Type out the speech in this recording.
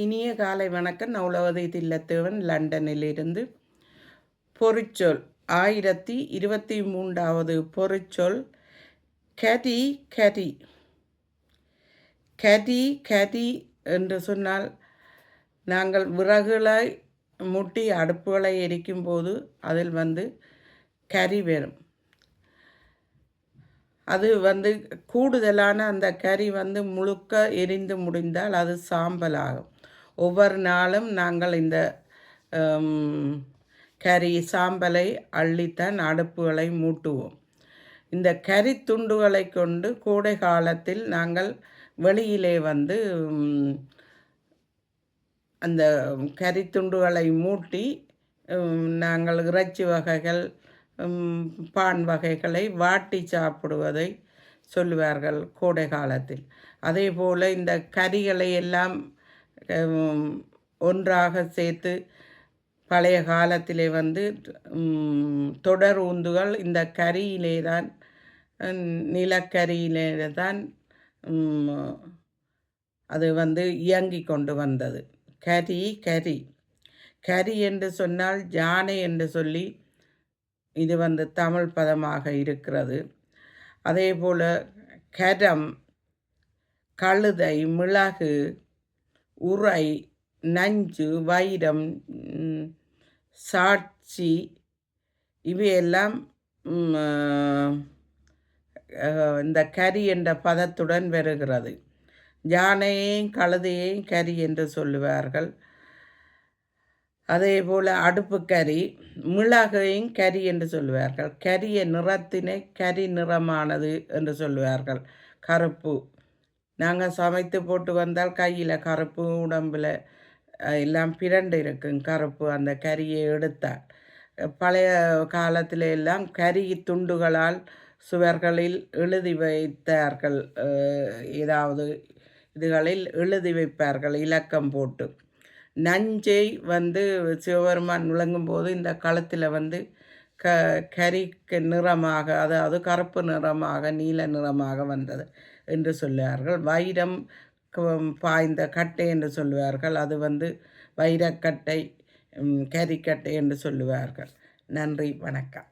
இனிய காலை வணக்கம். நவுலவதி தில்லத்தேவன் லண்டனிலிருந்து. பொருச்சொல் 1023வது பொருச்சொல் கதி கதி. கதி கதி என்று சொன்னால் நாங்கள் விறகுகளை முட்டி அடுப்புகளை எரிக்கும்போது அதில் கரி வரும். அது கூடுதலான அந்த கரி முழுக்க எரிந்து முடிந்தால் அது சாம்பலாகும். ஒவ்வொரு நாளும் நாங்கள் இந்த கரி சாம்பலை அள்ளித்தான் அடுப்புகளை மூட்டுவோம். இந்த கரி துண்டுகளை கொண்டு கோடை காலத்தில் நாங்கள் வெளியிலே அந்த கரி துண்டுகளை மூட்டி நாங்கள் இறைச்சி வகைகள் பான் வகைகளை வாட்டி சாப்பிடுவதை சொல்லுவார்கள் கோடை காலத்தில். அதே போல் இந்த கரிகளை எல்லாம் ஒன்றாக சேர்த்து பழைய காலத்திலே தொடர் ஊந்துகள் இந்த கரியிலே தான் நிலக்கரியிலே தான் அது இயங்கி கொண்டு வந்தது. கரி கரி கரி என்று சொன்னால் யானை என்று சொல்லி இது தமிழ் பதமாக இருக்கிறது. அதே போல் கரம், கழுதை, மிளகு, உரை, நஞ்சு, வைரம், சாட்சி இவையெல்லாம் இந்த கரி என்ற பதத்துடன் வருகிறது. யானையையும் கழுதையையும் கரி என்று சொல்லுவார்கள். அதே போல் அடுப்பு கரி, மிளகையும் கரி என்று சொல்லுவார்கள். கரிய நிறத்தினை கரி நிறமானது என்று சொல்லுவார்கள். கருப்பு நாங்கள் சமைத்து போட்டு வந்தால் கையில் கருப்பு, உடம்பில் எல்லாம் பிரண்டு இருக்கும் கருப்பு. அந்த கரியை எடுத்தால் பழைய காலத்தில் எல்லாம் கரி துண்டுகளால் சுவர்களில் எழுதி வைத்தார்கள். ஏதாவது இதுகளில் எழுதி வைப்பார்கள் இலக்கம் போட்டு. நஞ்சை சிவபெருமான் விளங்கும் போது இந்த களத்தில் கரிக்கு நிறமாக, அதாவது கருப்பு நிறமாக நீல நிறமாக வந்தது என்று சொல்லுவார்கள். வைரம் பாய்ந்த கட்டை என்று சொல்லுவார்கள். அது வைரக்கட்டை, கரிக்கட்டை என்று சொல்லுவார்கள். நன்றி, வணக்கம்.